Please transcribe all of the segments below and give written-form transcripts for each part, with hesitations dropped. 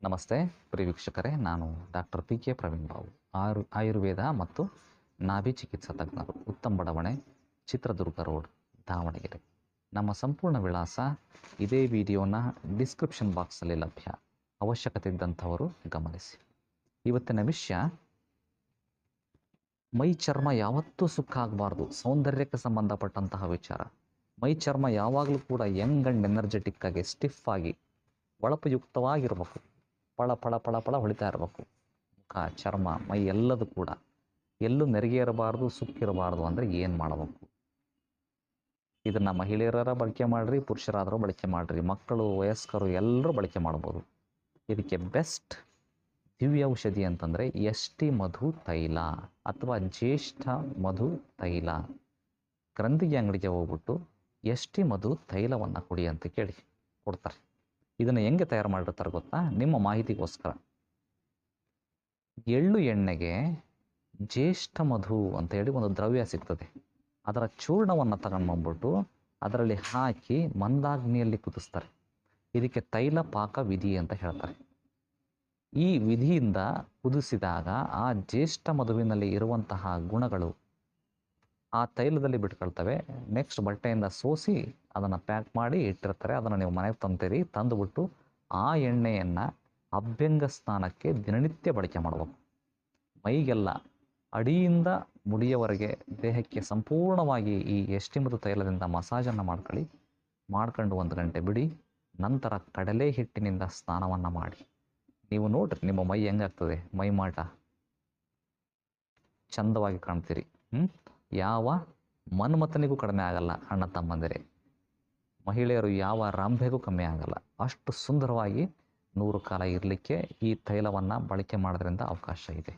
ನಮಸ್ತೆ ಪ್ರಿಯ ವೀಕ್ಷಕರೇ, ನಾನು ಡಾಕ್ಟರ್ ಪಿ.ಕೆ. ಪ್ರವೀಣ್ ಬಾಬು, ಆಯುರ್ವೇದ ಮತ್ತು ನಾಭಿ ಚಿಕಿತ್ಸಾ ತಜ್ಞರು, ಉತ್ತಮ ಬಡಾವಣೆ, ಚಿತ್ರದುರ್ಗ ರೋಡ್, ದಾವಣಗೆರೆ. ನಮ್ಮ ಸಂಪೂರ್ಣ ವಿಳಾಸ ಇದೇ ವಿಡಿಯೋನ ಡಿಸ್ಕ್ರಿಪ್ಷನ್ ಬಾಕ್ಸಲ್ಲಿ ಲಭ್ಯ. ಅವಶ್ಯಕತೆ ಇದ್ದಂಥವರು ಗಮನಿಸಿ. ಇವತ್ತಿನ ವಿಷಯ, ಮೈ ಚರ್ಮ ಯಾವತ್ತೂ ಸುಕ್ಕ ಆಗಬಾರ್ದು, ಸೌಂದರ್ಯಕ್ಕೆ ಸಂಬಂಧಪಟ್ಟಂತಹ ವಿಚಾರ. ಮೈ ಚರ್ಮ ಯಾವಾಗಲೂ ಕೂಡ ಯಂಗ್ ಆ್ಯಂಡ್ ಎನರ್ಜೆಟಿಕ್ ಆಗಿ, ಸ್ಟಿಫ್ ಆಗಿ, ಹೊಳಪುಯುಕ್ತವಾಗಿರಬೇಕು. ಪಳ ಪಳ ಪಳ ಪಳ ಹೊಳಿತಾ ಇರಬೇಕು. ಮುಖ, ಚರ್ಮ, ಮೈ ಎಲ್ಲದೂ ಕೂಡ. ಎಲ್ಲೂ ನೆರಿಗೆ ಇರಬಾರ್ದು, ಸುಕ್ಕಿರಬಾರ್ದು. ಅಂದರೆ ಏನು ಮಾಡಬೇಕು? ಇದನ್ನು ಮಹಿಳೆಯರ ಬಳಕೆ ಮಾಡಿರಿ, ಪುರುಷರಾದರೂ ಬಳಕೆ ಮಾಡಿರಿ, ಮಕ್ಕಳು, ವಯಸ್ಕರು ಎಲ್ಲರೂ ಬಳಕೆ ಮಾಡ್ಬೋದು. ಇದಕ್ಕೆ ಬೆಸ್ಟ್ ದಿವ್ಯ ಔಷಧಿ ಅಂತಂದರೆ ಎಷ್ಟಿ ಮಧು ತೈಲ ಅಥವಾ ಜ್ಯೇಷ್ಠ ಮಧು ತೈಲ. ಗ್ರಂಥಿಗೆ ಅಂಗಡಿಗೆ ಹೋಗ್ಬಿಟ್ಟು ಎಷ್ಟಿ ಮಧು ತೈಲವನ್ನು ಕೊಡಿ ಅಂತ ಕೇಳಿ ಕೊಡ್ತಾರೆ. ಇದನ್ನು ಹೆಂಗೆ ತಯಾರು ಮಾಡಿರ್ತಾರೆ ಗೊತ್ತಾ? ನಿಮ್ಮ ಮಾಹಿತಿಗೋಸ್ಕರ. ಎಳ್ಳು ಎಣ್ಣೆಗೆ ಜ್ಯೇಷ್ಠ ಮಧು ಅಂತೇಳಿ ಒಂದು ದ್ರವ್ಯ ಸಿಗ್ತದೆ. ಅದರ ಚೂರ್ಣವನ್ನು ತಗೊಂಡ್ಬಂದ್ಬಿಟ್ಟು ಅದರಲ್ಲಿ ಹಾಕಿ ಮಂದಾಗ್ನಿಯಲ್ಲಿ ಕುದಿಸ್ತಾರೆ. ಇದಕ್ಕೆ ತೈಲ ಪಾಕ ವಿಧಿ ಅಂತ ಹೇಳ್ತಾರೆ. ಈ ವಿಧಿಯಿಂದ ಕುದಿಸಿದಾಗ ಆ ಜ್ಯೇಷ್ಠ ಮಧುವಿನಲ್ಲಿ ಇರುವಂತಹ ಗುಣಗಳು ಆ ತೈಲದಲ್ಲಿ ಬಿಟ್ಕೊಳ್ತವೆ. ನೆಕ್ಸ್ಟ್ ಬಟ್ಟೆಯಿಂದ ಸೋಸಿ ಅದನ್ನು ಪ್ಯಾಕ್ ಮಾಡಿ ಇಟ್ಟಿರ್ತಾರೆ. ಅದನ್ನು ನೀವು ಮನೆಗೆ ತಂತೀರಿ. ತಂದುಬಿಟ್ಟು ಆ ಎಣ್ಣೆಯನ್ನು ಅಭ್ಯಂಗ ಸ್ನಾನಕ್ಕೆ ದಿನನಿತ್ಯ ಬಳಕೆ ಮಾಡಬೇಕು. ಮೈಗೆಲ್ಲ ಅಡಿಯಿಂದ ಮುಡಿಯವರೆಗೆ ದೇಹಕ್ಕೆ ಸಂಪೂರ್ಣವಾಗಿ ಈ ಎಷ್ಟಿ ಮಧು ತೈಲದಿಂದ ಮಸಾಜನ್ನು ಮಾಡ್ಕೊಂಡು 1 ಗಂಟೆ ಬಿಡಿ. ನಂತರ ಕಡಲೆ ಹಿಟ್ಟಿನಿಂದ ಸ್ನಾನವನ್ನು ಮಾಡಿ. ನೀವು ನೋಡ್ರಿ ನಿಮ್ಮ ಮೈ ಹೆಂಗಾಗ್ತದೆ. ಮೈ ಮಾಟ ಚಂದವಾಗಿ ಕಾಣ್ತೀರಿ. ಯಾವ ಮನ್ಮಥನಿಗೂ ಕಡಿಮೆ ಆಗಲ್ಲ ಅಣ್ಣ ತಮ್ಮಂದಿರೇ. ಮಹಿಳೆಯರು ಯಾವ ರಂಭೆಗೂ ಕಮ್ಮಿ ಆಗಲ್ಲ. ಅಷ್ಟು ಸುಂದರವಾಗಿ 100 ಕಾಲ ಇರಲಿಕ್ಕೆ ಈ ತೈಲವನ್ನು ಬಳಕೆ ಮಾಡೋದ್ರಿಂದ ಅವಕಾಶ ಇದೆ.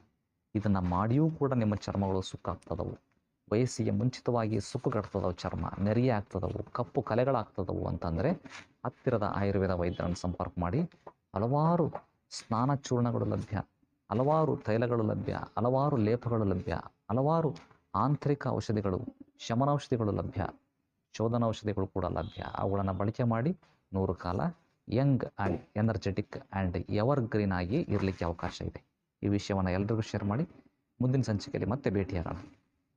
ಇದನ್ನು ಮಾಡಿಯೂ ಕೂಡ ನಿಮ್ಮ ಚರ್ಮಗಳು ಸುಕ್ಕಾಗ್ತದವು. ವಯಸ್ಸಿಗೆ ಮುಂಚಿತವಾಗಿ ಸುಕ್ಕುಗಟ್ತದವು, ಚರ್ಮ ನೆರಿಯ ಆಗ್ತದವು, ಕಪ್ಪು ಕಲೆಗಳಾಗ್ತದವು ಅಂತಂದರೆ ಹತ್ತಿರದ ಆಯುರ್ವೇದ ವೈದ್ಯರನ್ನು ಸಂಪರ್ಕ ಮಾಡಿ. ಹಲವಾರು ಸ್ನಾನ ಚೂರ್ಣಗಳು ಲಭ್ಯ, ಹಲವಾರು ತೈಲಗಳು ಲಭ್ಯ, ಹಲವಾರು ಲೇಪಗಳು ಲಭ್ಯ, ಹಲವಾರು ಆಂತರಿಕ ಔಷಧಿಗಳು, ಶಮನೌಷಧಿಗಳು ಲಭ್ಯ, ಶೋಧನೌಷಧಿಗಳು ಕೂಡ ಲಭ್ಯ. ಅವುಗಳನ್ನು ಬಳಕೆ ಮಾಡಿ 100 ಕಾಲ Young and energetic and ever green ಆಗಿ ಇರಲಿಕ್ಕೆ ಅವಕಾಶ ಇದೆ. ಈ ವಿಷಯವನ್ನು ಎಲ್ಲರಿಗೂ ಶೇರ್ ಮಾಡಿ. ಮುಂದಿನ ಸಂಚಿಕೆಯಲ್ಲಿ ಮತ್ತೆ ಭೇಟಿಯಾಗೋಣ.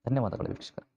ಧನ್ಯವಾದಗಳು ವೀಕ್ಷಕರೇ.